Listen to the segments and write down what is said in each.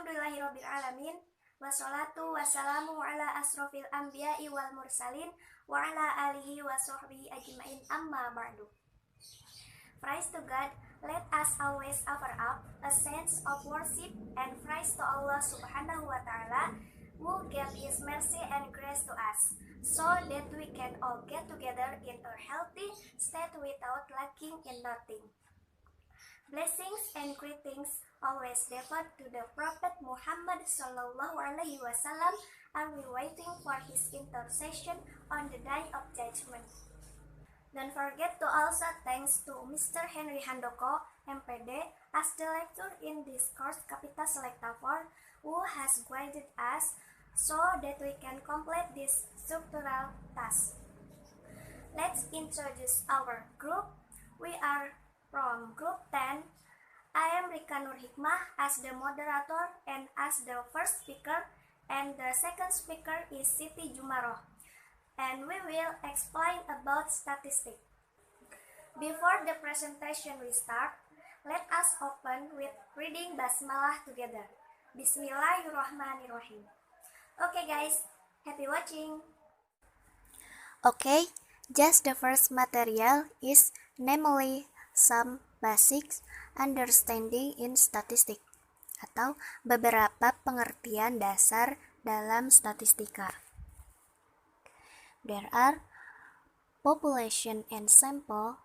Alhamdulillahirrabbilalamin. Wassalatu wassalamu ala asrofil anbiya'i wal mursalin wa ala alihi wa sahbihi ajma'in amma ba'du. Praise to God, let us always offer up a sense of worship and praise to Allah subhanahu wa ta'ala who gave His mercy and grace to us, so that we can all get together in a healthy state without lacking in nothing. Blessings and greetings always devoted to the Prophet Muhammad sallallahu alaihi wasallam, and we waiting for his intercession on the day of judgment. Don't forget to also thanks to Mr. Henry Handoko, MPD, as the lecturer in this course Kapita Selecta 4, who has guided us so that we can complete this structural task. Let's introduce our group. We are from Group 10. I am Rika Nur Hikmah as the moderator and as the first speaker, and the second speaker is Siti Jumaroh, and we will explain about statistics. Before the presentation we start, let us open with reading Basmalah together. Bismillahirrahmanirrahim. Okay guys, happy watching. Okay, just the first material is namely some basic understanding in statistics, atau beberapa pengertian dasar dalam statistika. There are population and sample.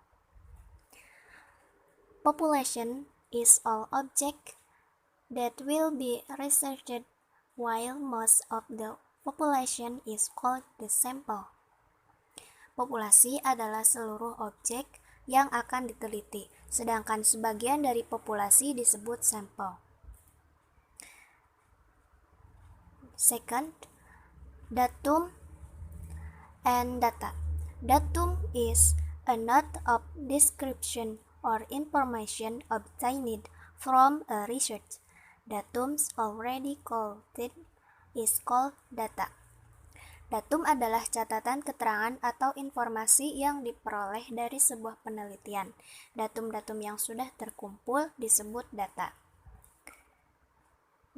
Population is all object that will be researched, while most of the population is called the sample. Populasi adalah seluruh objek yang akan diteliti, sedangkan sebagian dari populasi disebut sampel. Second, datum and data. Datum is a note of description or information obtained from a research. Datums already quoted is called data. Datum adalah catatan keterangan atau informasi yang diperoleh dari sebuah penelitian. Datum-datum yang sudah terkumpul disebut data.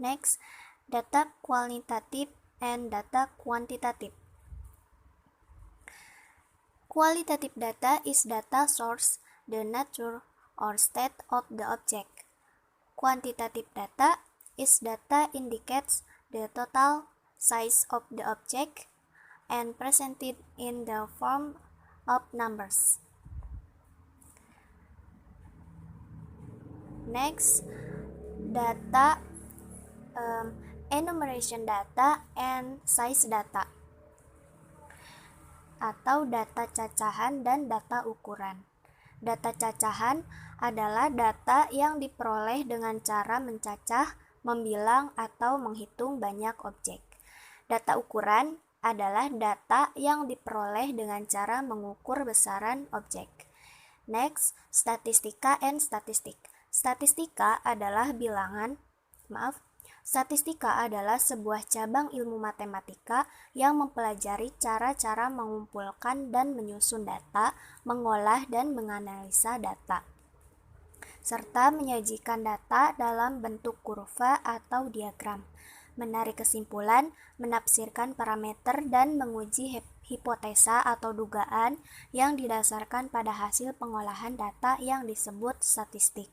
Next, data kualitatif and data kuantitatif. Qualitative data is data source, the nature or state of the object. Quantitative data is data indicates the total size of the object and presented in the form of numbers. Next, data enumeration data and size data, atau data cacahan dan data ukuran. Data cacahan adalah data yang diperoleh dengan cara mencacah, membilang, atau menghitung banyak objek. Data ukuran adalah data yang diperoleh dengan cara mengukur besaran objek. Next, statistika and statistik. Statistika adalah sebuah cabang ilmu matematika yang mempelajari cara-cara mengumpulkan dan menyusun data, mengolah dan menganalisa data, serta menyajikan data dalam bentuk kurva atau diagram, menarik kesimpulan, menafsirkan parameter, dan menguji hipotesa atau dugaan yang didasarkan pada hasil pengolahan data yang disebut statistik.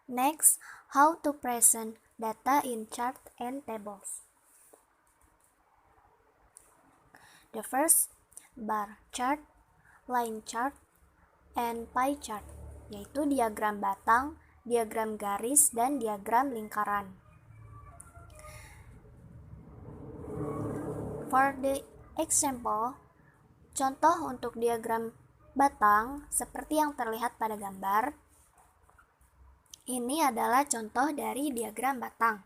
Next, how to present data in chart and tables. The first, bar chart, line chart, and pie chart, yaitu diagram batang, diagram garis, dan diagram lingkaran. For the example, contoh untuk diagram batang seperti yang terlihat pada gambar. Ini adalah contoh dari diagram batang.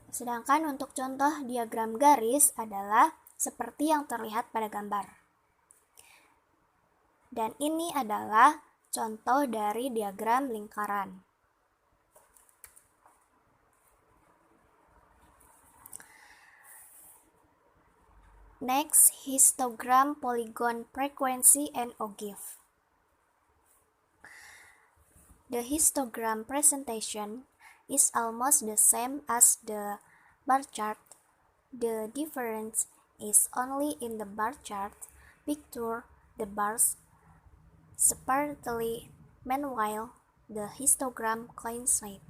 Sedangkan untuk contoh diagram garis adalah seperti yang terlihat pada gambar. Dan ini adalah contoh dari diagram lingkaran. Next, histogram, polygon, frequency, and ogive. The histogram presentation is almost the same as the bar chart. The difference is only in the bar chart picture the bars separately, meanwhile the histogram coincide.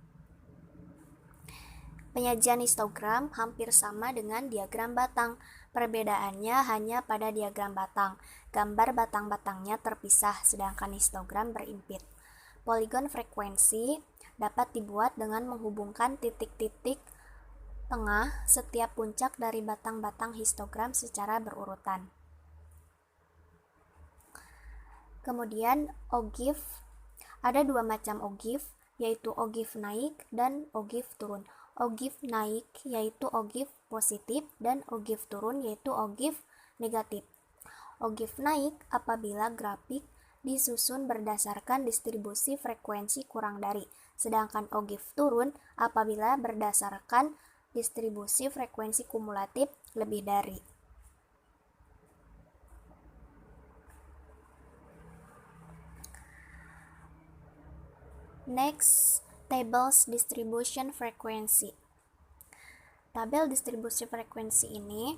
Penyajian histogram hampir sama dengan diagram batang. Perbedaannya hanya pada diagram batang. Gambar batang-batangnya terpisah, sedangkan histogram berimpit. Polygon frekuensi dapat dibuat dengan menghubungkan titik-titik tengah setiap puncak dari batang-batang histogram secara berurutan. Kemudian ogive, ada dua macam ogive, yaitu ogive naik dan ogive turun. Ogive naik yaitu ogive positif dan ogive turun yaitu ogive negatif. Ogive naik apabila grafik disusun berdasarkan distribusi frekuensi kurang dari, sedangkan ogive turun apabila berdasarkan distribusi frekuensi kumulatif lebih dari. Next, tables distribution frequency. Tabel distribusi frekuensi ini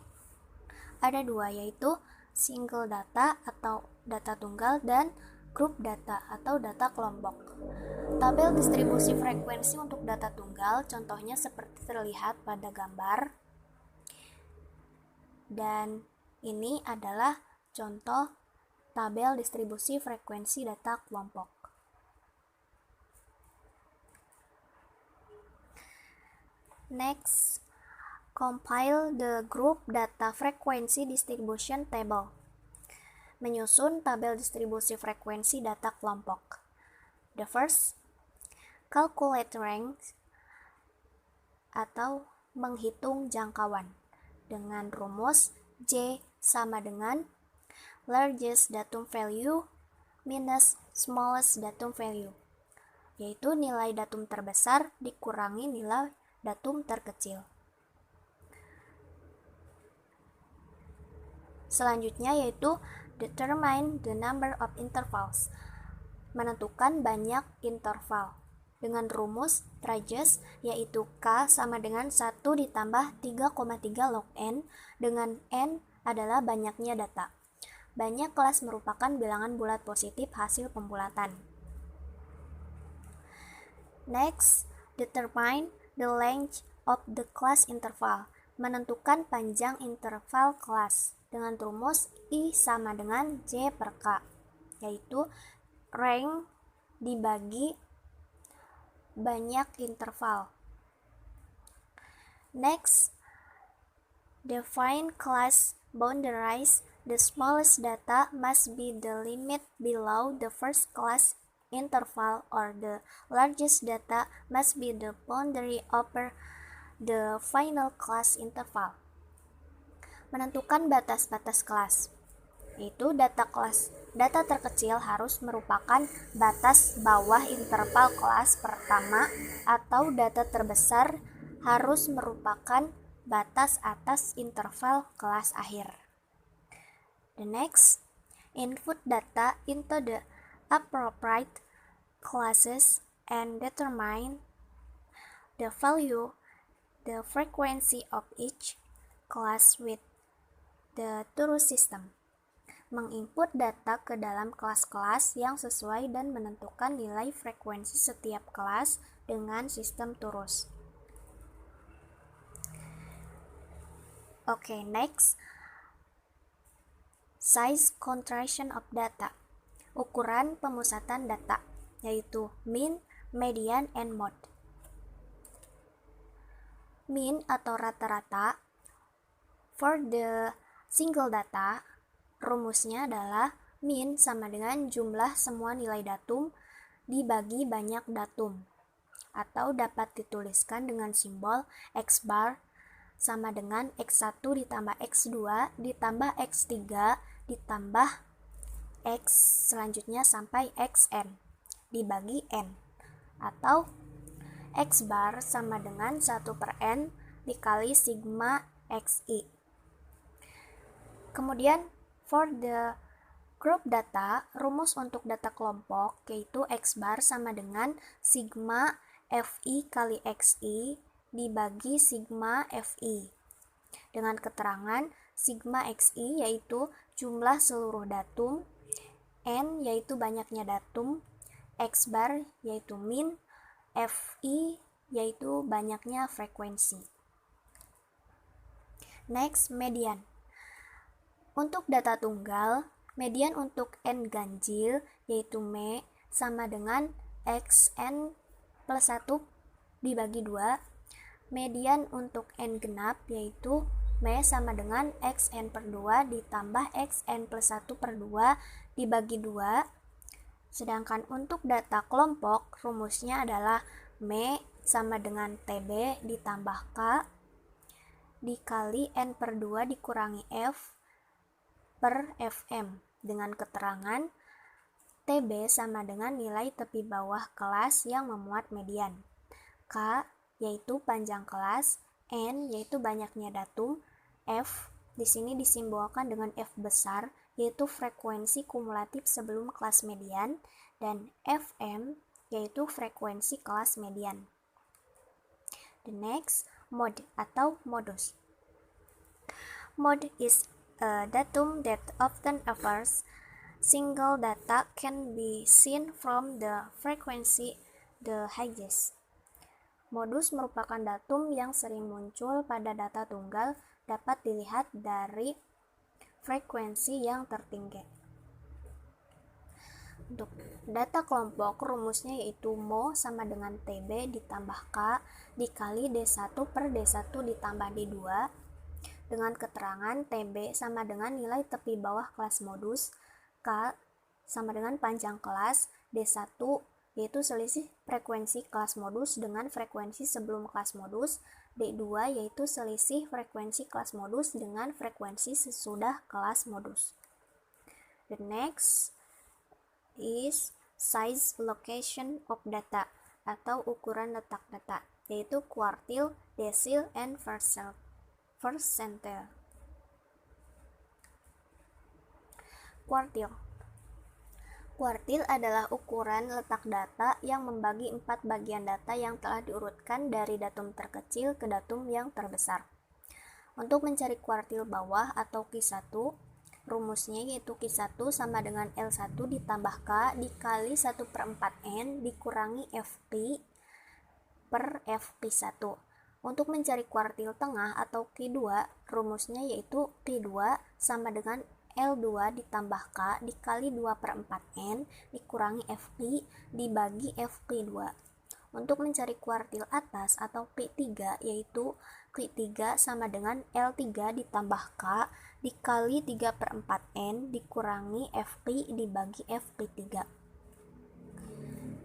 ada dua, yaitu single data atau data tunggal dan group data atau data kelompok. Tabel distribusi frekuensi untuk data tunggal contohnya seperti terlihat pada gambar. Dan ini adalah contoh tabel distribusi frekuensi data kelompok. Next, compile the group data frequency distribution table. Menyusun tabel distribusi frekuensi data kelompok. The first, calculate range atau menghitung jangkauan dengan rumus J sama dengan largest datum value minus smallest datum value, yaitu nilai datum terbesar dikurangi nilai datum terkecil. Selanjutnya yaitu determine the number of intervals, menentukan banyak interval dengan rumus Rajes, yaitu K sama dengan 1 ditambah 3,3 log N, dengan N adalah banyaknya data. Banyak kelas merupakan bilangan bulat positif hasil pembulatan. Next, determine the length of the class interval, menentukan panjang interval kelas dengan rumus I sama dengan J per K, yaitu range dibagi banyak interval. Next, define class boundaries. The smallest data must be the limit below the first class interval, or the largest data must be the boundary over the final class interval. Menentukan batas-batas kelas, yaitu data terkecil harus merupakan batas bawah interval kelas pertama, atau data terbesar harus merupakan batas atas interval kelas akhir. The next, input data into the appropriate classes and determine the value, the frequency of each class with the Torus system. Menginput data ke dalam kelas-kelas yang sesuai dan menentukan nilai frekuensi setiap kelas dengan sistem Torus. Okay, next, size contraction of data, ukuran pemusatan data, yaitu mean, median, and mode. Mean atau rata-rata for the single data, rumusnya adalah mean sama dengan jumlah semua nilai datum dibagi banyak datum, atau dapat dituliskan dengan simbol X bar sama dengan X1 ditambah X2 ditambah X3 ditambah X selanjutnya sampai XN dibagi N, atau X bar sama dengan 1 per N dikali sigma XI. Kemudian for the group data, rumus untuk data kelompok yaitu X bar sama dengan sigma Fi kali Xi dibagi sigma Fi. Dengan keterangan sigma Xi yaitu jumlah seluruh datum, N yaitu banyaknya datum, X bar yaitu min, Fi yaitu banyaknya frekuensi. Next, median. Untuk data tunggal, median untuk N ganjil yaitu M sama dengan Xn plus 1 dibagi 2. Median untuk N genap yaitu M sama dengan Xn per 2 ditambah Xn plus 1 per 2 dibagi 2. Sedangkan untuk data kelompok, rumusnya adalah M sama dengan TB ditambah K dikali N per 2 dikurangi F per Fm, dengan keterangan TB sama dengan nilai tepi bawah kelas yang memuat median. K yaitu panjang kelas, N yaitu banyaknya datum, F di sini disimbolkan dengan F besar yaitu frekuensi kumulatif sebelum kelas median, dan Fm yaitu frekuensi kelas median. The next, mode atau modus. Mode is a datum that often occurs. Single data can be seen from the frequency the highest. Modus merupakan datum yang sering muncul pada data tunggal, dapat dilihat dari frekuensi yang tertinggi. Untuk data kelompok, rumusnya yaitu Mo sama dengan TB ditambah K dikali D1 per D1 ditambah D2, dengan keterangan TB sama dengan nilai tepi bawah kelas modus, K sama dengan panjang kelas, D1 yaitu selisih frekuensi kelas modus dengan frekuensi sebelum kelas modus, D2 yaitu selisih frekuensi kelas modus dengan frekuensi sesudah kelas modus. The next is size location of data atau ukuran letak data, yaitu quartile, decile, and percentile. Quartile. Quartile adalah ukuran letak data yang membagi 4 bagian data yang telah diurutkan dari datum terkecil ke datum yang terbesar. Untuk mencari quartile bawah atau Q1, rumusnya yaitu Q1 sama dengan L1 ditambah K dikali 1/4N dikurangi Fp per Fp1. Untuk mencari kuartil tengah atau Q2, rumusnya yaitu Q2 sama dengan L2 ditambah K dikali 2/4N dikurangi Fp dibagi Fp2. Untuk mencari kuartil atas atau Q3, yaitu Q3 sama dengan L3 ditambah K dikali 3/4N dikurangi Fp dibagi Fp3.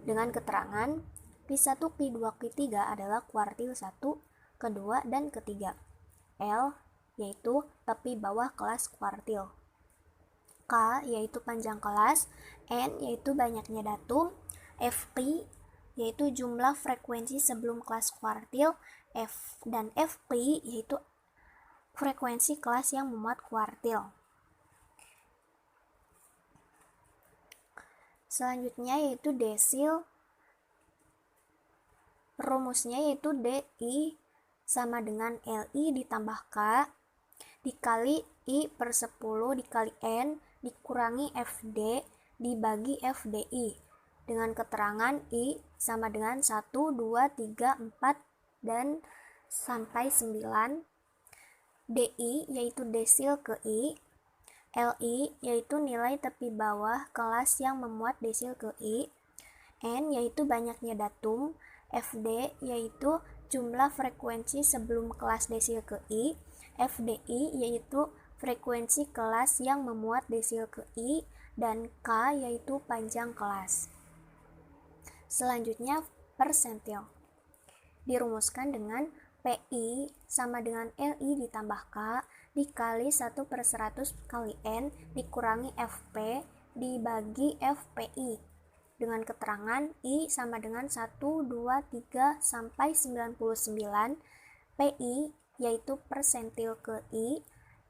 Dengan keterangan Q1, Q2, Q3 adalah kuartil 1, kedua, dan ketiga. L yaitu tepi bawah kelas kuartil, K yaitu panjang kelas, N yaitu banyaknya datum, Fp yaitu jumlah frekuensi sebelum kelas kuartil, dan Fp yaitu frekuensi kelas yang memuat kuartil. Selanjutnya yaitu desil. Rumusnya yaitu Di sama dengan Li ditambah K dikali I per 10 dikali N dikurangi Fd dibagi Fdi, dengan keterangan I sama dengan 1, 2, 3, 4, dan sampai 9. Di yaitu desil ke I, Li yaitu nilai tepi bawah kelas yang memuat desil ke I, N yaitu banyaknya datum, Fd yaitu jumlah frekuensi sebelum kelas desil ke I, Fdi yaitu frekuensi kelas yang memuat desil ke I, dan K yaitu panjang kelas. Selanjutnya persentil. Dirumuskan dengan Pi sama dengan Li ditambah K dikali 1/100 kali N dikurangi Fp dibagi Fpi, dengan keterangan I sama dengan 1, 2, 3, sampai 99. Pi yaitu persentil ke I,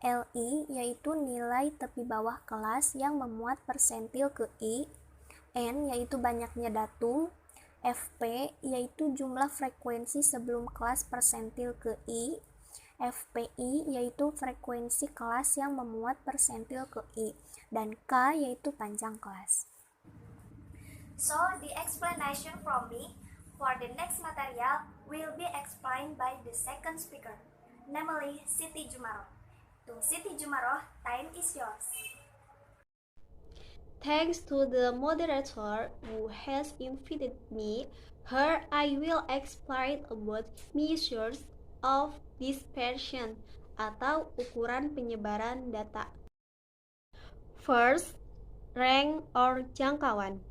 LI yaitu nilai tepi bawah kelas yang memuat persentil ke I, N yaitu banyaknya datum, FP yaitu jumlah frekuensi sebelum kelas persentil ke I, FPI yaitu frekuensi kelas yang memuat persentil ke I, dan K yaitu panjang kelas. So, the explanation from me for the next material will be explained by the second speaker, namely Siti Jumaroh. To Siti Jumaroh, time is yours. Thanks to the moderator who has invited me, here I will explain about measures of dispersion atau ukuran penyebaran data. First, range or jangkauan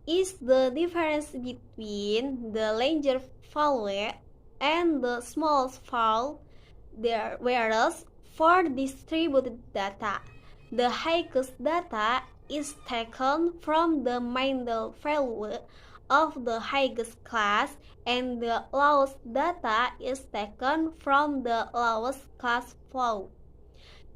is the difference between the larger value and the smallest value. Whereas for distributed data, the highest data is taken from the middle value of the highest class and the lowest data is taken from the lowest class value.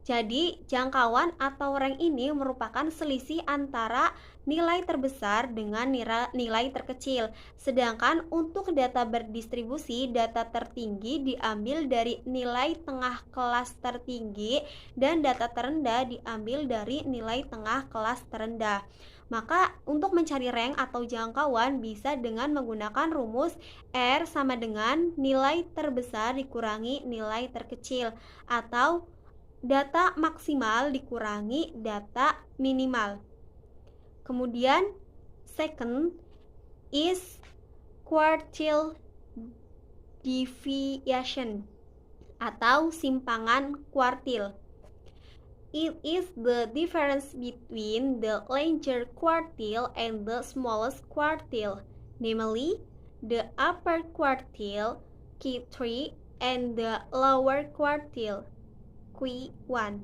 Jadi, jangkauan atau rank ini merupakan selisih antara nilai terbesar dengan nilai terkecil. Sedangkan untuk data berdistribusi, data tertinggi diambil dari nilai tengah kelas tertinggi dan data terendah diambil dari nilai tengah kelas terendah. Maka untuk mencari rank atau jangkauan bisa dengan menggunakan rumus R sama dengan nilai terbesar dikurangi nilai terkecil, atau data maksimal dikurangi data minimal. Kemudian second is quartile deviation atau simpangan kuartil. It is the difference between the larger quartile and the smallest quartile, namely the upper quartile Q3 and the lower quartile Q1.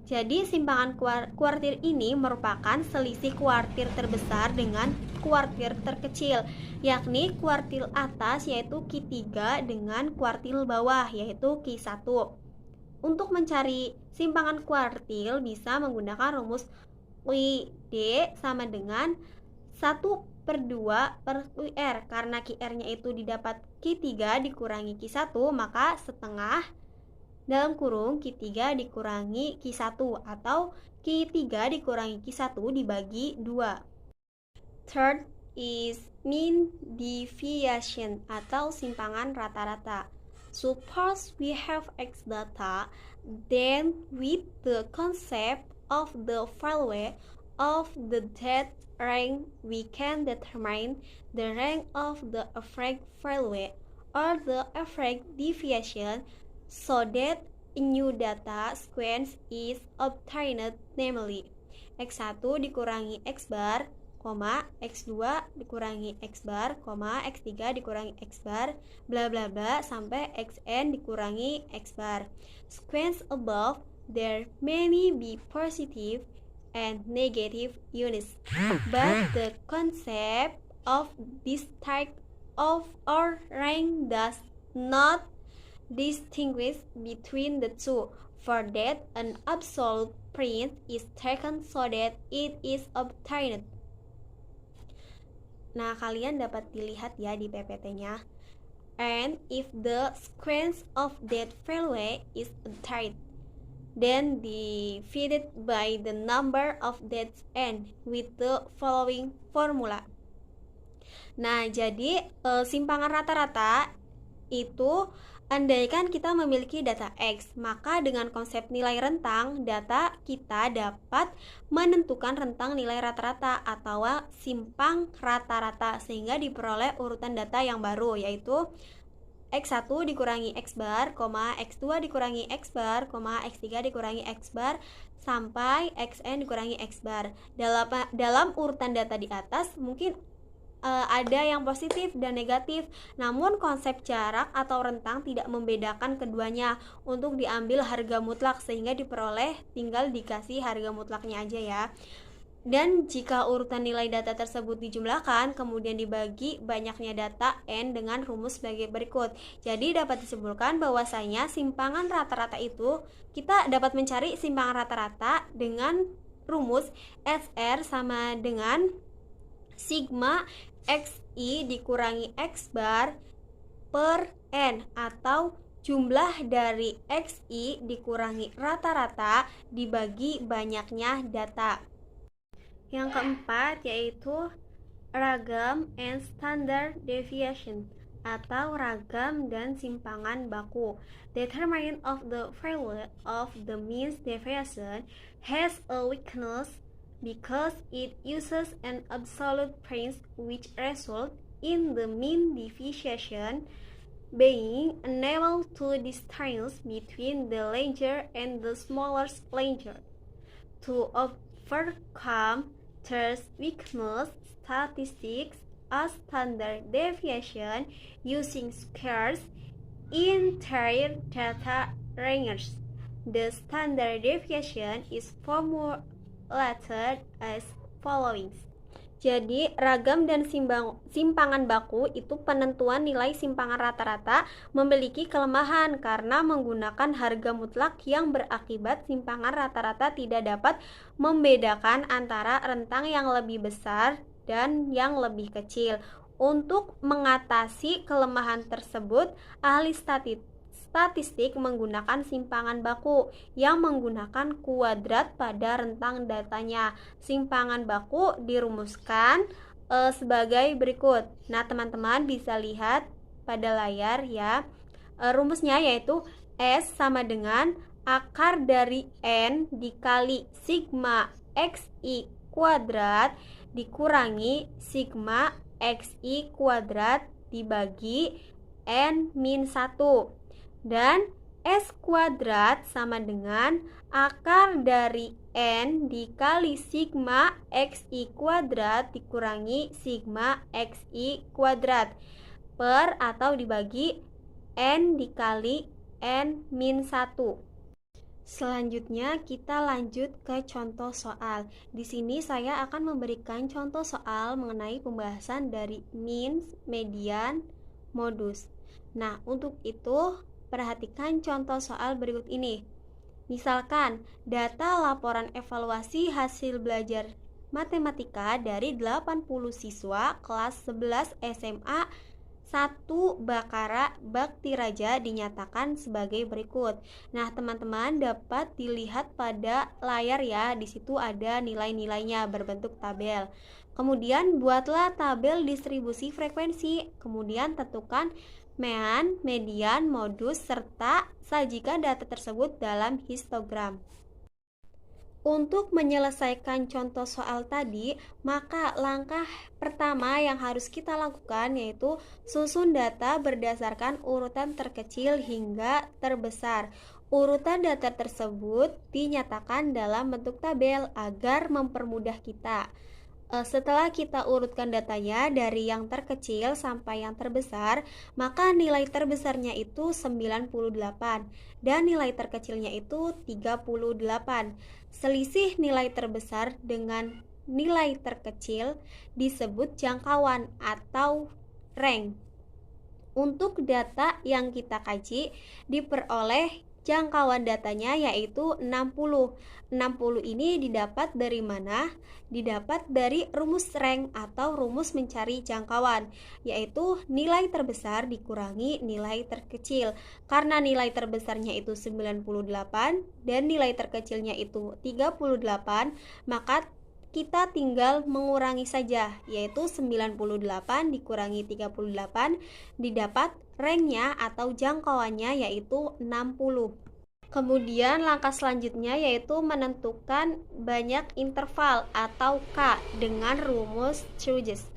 Jadi simpangan kuartil ini merupakan selisih kuartil terbesar dengan kuartil terkecil, yakni kuartil atas yaitu Q3 dengan kuartil bawah yaitu Q1. Untuk mencari simpangan kuartil bisa menggunakan rumus QD sama dengan 1/2/QR. Karena QR-nya itu didapat Q3 dikurangi Q1, maka setengah dalam kurung Q3 dikurangi Q1 atau Q3 dikurangi Q1 dibagi 2. Third is mean deviation atau simpangan rata-rata. Suppose we have X data, then with the concept of the value of the that rank we can determine the rank of the average value or the average deviation so that a new data sequence is obtained, namely X1 dikurangi X bar, X2 dikurangi X bar, X3 dikurangi X bar, bla bla bla sampai Xn dikurangi X bar. Sequence above there may be positive and negative units, but the concept of this type of or rank does not distinguish between the two, for that an absolute print is taken so that it is obtained. Nah, kalian dapat dilihat ya di PPT-nya. And if the sequence of that value is obtained, then divided by the number of dates n with the following formula. Nah, jadi simpangan rata-rata itu andaikan kita memiliki data X, maka dengan konsep nilai rentang, data kita dapat menentukan rentang nilai rata-rata atau simpang rata-rata sehingga diperoleh urutan data yang baru, yaitu X1 dikurangi X bar, X2 dikurangi X bar, X3 dikurangi X bar, sampai Xn dikurangi X bar. Dalam urutan data di atas mungkin ada yang positif dan negatif, namun konsep jarak atau rentang tidak membedakan keduanya untuk diambil harga mutlak sehingga diperoleh tinggal dikasih harga mutlaknya aja ya. Dan jika urutan nilai data tersebut dijumlahkan, kemudian dibagi banyaknya data N dengan rumus sebagai berikut. Jadi dapat disimpulkan bahwasanya simpangan rata-rata itu, kita dapat mencari simpangan rata-rata dengan rumus SR sama dengan sigma XI dikurangi X bar per N, atau jumlah dari XI dikurangi rata-rata dibagi banyaknya data. Yang keempat yaitu ragam and standard deviation atau ragam dan simpangan baku. Determinant of the value of the mean deviation has a weakness because it uses an absolute range which results in the mean deviation being unable to distinguish between the larger and the smaller larger. To overcome this weakness, statistics a standard deviation using scarce entire data ranges. The standard deviation is formulated as following. Jadi, ragam dan simpangan baku itu penentuan nilai simpangan rata-rata memiliki kelemahan karena menggunakan harga mutlak yang berakibat simpangan rata-rata tidak dapat membedakan antara rentang yang lebih besar dan yang lebih kecil. Untuk mengatasi kelemahan tersebut, ahli statistik menggunakan simpangan baku yang menggunakan kuadrat pada rentang datanya. Simpangan baku dirumuskan sebagai berikut. Nah, teman-teman bisa lihat pada layar ya. Rumusnya yaitu S sama dengan akar dari N dikali sigma XI kuadrat dikurangi sigma XI kuadrat dibagi N-1. Dan S kuadrat sama dengan akar dari N dikali sigma XI kuadrat dikurangi sigma XI kuadrat per atau dibagi N dikali N-1. Selanjutnya kita lanjut ke contoh soal. Di sini saya akan memberikan contoh soal mengenai pembahasan dari mean, median, modus. Nah, untuk itu perhatikan contoh soal berikut ini. Misalkan, data laporan evaluasi hasil belajar matematika dari 80 siswa kelas 11 SMA 1 Bakara Bakti Raja dinyatakan sebagai berikut. Nah, teman-teman dapat dilihat pada layar ya. Di situ ada nilai-nilainya berbentuk tabel. Kemudian buatlah tabel distribusi frekuensi. Kemudian tentukan mean, median, modus, serta sajikan data tersebut dalam histogram. Untuk menyelesaikan contoh soal tadi, maka langkah pertama yang harus kita lakukan yaitu susun data berdasarkan urutan terkecil hingga terbesar. Urutan data tersebut dinyatakan dalam bentuk tabel agar mempermudah kita. Setelah kita urutkan datanya dari yang terkecil sampai yang terbesar, maka nilai terbesarnya itu 98 dan nilai terkecilnya itu 38. Selisih nilai terbesar dengan nilai terkecil disebut jangkauan atau rank. Untuk data yang kita kaji diperoleh jangkauan datanya yaitu 60. 60 ini didapat dari mana? Didapat dari rumus rank atau rumus mencari jangkauan, yaitu nilai terbesar dikurangi nilai terkecil. Karena nilai terbesarnya itu 98 dan nilai terkecilnya itu 38, maka kita tinggal mengurangi saja, yaitu 98 dikurangi 38 didapat ranknya atau jangkauannya yaitu 60. Kemudian langkah selanjutnya yaitu menentukan banyak interval atau K dengan rumus Churches,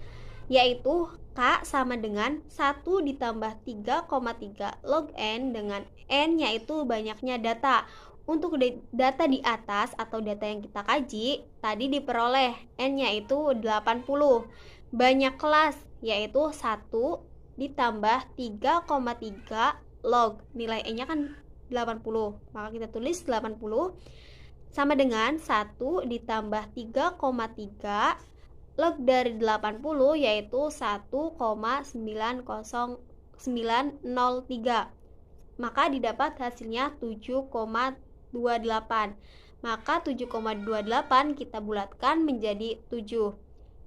yaitu K sama dengan 1 ditambah 3,3 log N dengan N yaitu banyaknya data. Untuk data di atas atau data yang kita kaji tadi diperoleh N yaitu 80. Banyak kelas yaitu 1 ditambah 3,3 log, nilai N nya kan 80, maka kita tulis 80 sama dengan 1 ditambah 3,3 log dari 80 yaitu 1,903. Maka didapat hasilnya 7,28. Maka 7,28 kita bulatkan menjadi 7.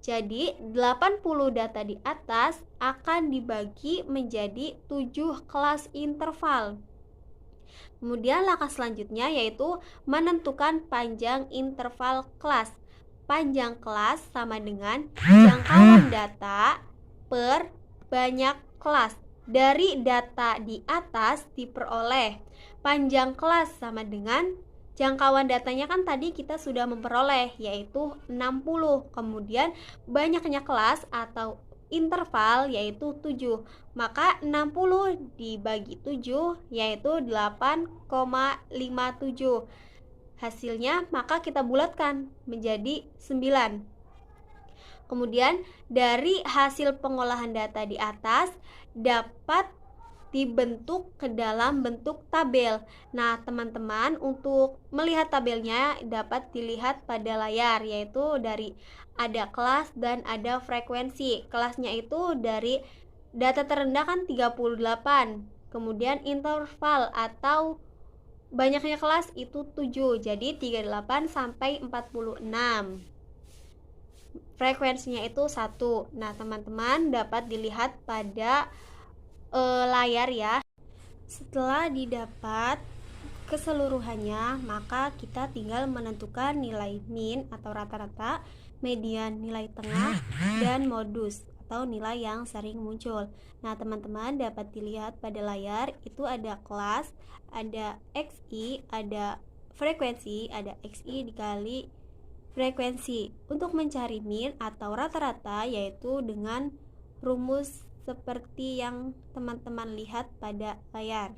Jadi 80 data di atas akan dibagi menjadi 7 kelas interval. Kemudian langkah selanjutnya yaitu menentukan panjang interval kelas. Panjang kelas sama dengan jangkauan data per banyak kelas. Dari data di atas diperoleh panjang kelas sama dengan jangkauan datanya kan tadi kita sudah memperoleh yaitu 60. Kemudian banyaknya kelas atau interval yaitu 7. Maka 60 dibagi 7 yaitu 8,57. Hasilnya maka kita bulatkan menjadi 9. Kemudian dari hasil pengolahan data di atas dapat dibentuk ke dalam bentuk tabel. Nah, teman-teman, untuk melihat tabelnya dapat dilihat pada layar, yaitu dari ada kelas dan ada frekuensi. Kelasnya itu dari data terendah kan 38. Kemudian interval atau banyaknya kelas itu 7. Jadi 38 sampai 46. Frekuensinya itu 1. Nah, teman-teman dapat dilihat pada layar ya. Setelah didapat keseluruhannya, maka kita tinggal menentukan nilai min atau rata-rata, median nilai tengah, dan modus atau nilai yang sering muncul. Nah, teman-teman dapat dilihat pada layar itu ada kelas, ada XI, ada frekuensi, ada XI dikali frekuensi. Untuk mencari min atau rata-rata yaitu dengan rumus seperti yang teman-teman lihat pada layar.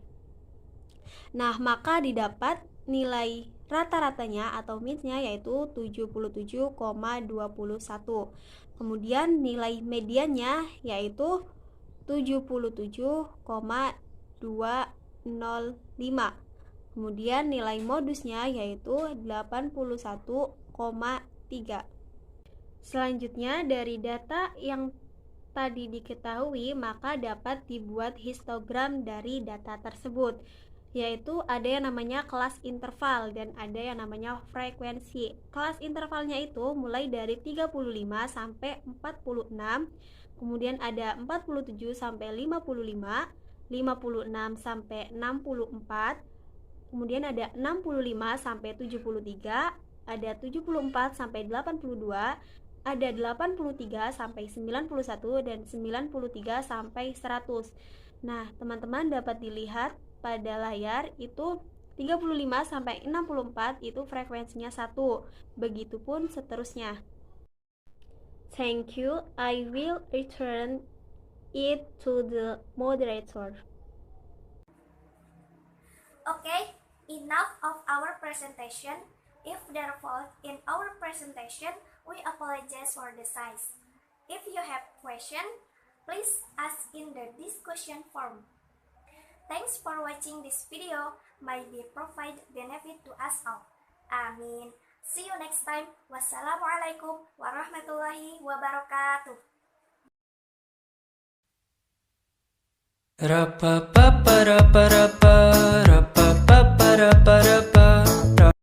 Nah, maka didapat nilai rata-ratanya atau min-nya yaitu 77,21. Kemudian nilai mediannya yaitu 77,205. Kemudian nilai modusnya yaitu 81,3. Selanjutnya dari data yang tadi diketahui, maka dapat dibuat histogram dari data tersebut, yaitu ada yang namanya kelas interval dan ada yang namanya frekuensi. Kelas intervalnya itu mulai dari 35 sampai 46, kemudian ada 47 sampai 55, 56 sampai 64, kemudian ada 65 sampai 73, ada 74 sampai 82, ada 83 sampai 91 dan 93 sampai 100. Nah, teman-teman dapat dilihat pada layar itu 35 sampai 64 itu frekuensinya 1. Begitupun seterusnya. Thank you. I will return it to the moderator. Okay, enough of our presentation. If there are faults in our presentation, we apologize for the size. If you have question, please ask in the discussion forum. Thanks for watching this video. May be provide benefit to us all. Amin. See you next time. Wassalamualaikum warahmatullahi wabarakatuh. Rapa pa pa ra pa ra pa ra pa pa pa ra pa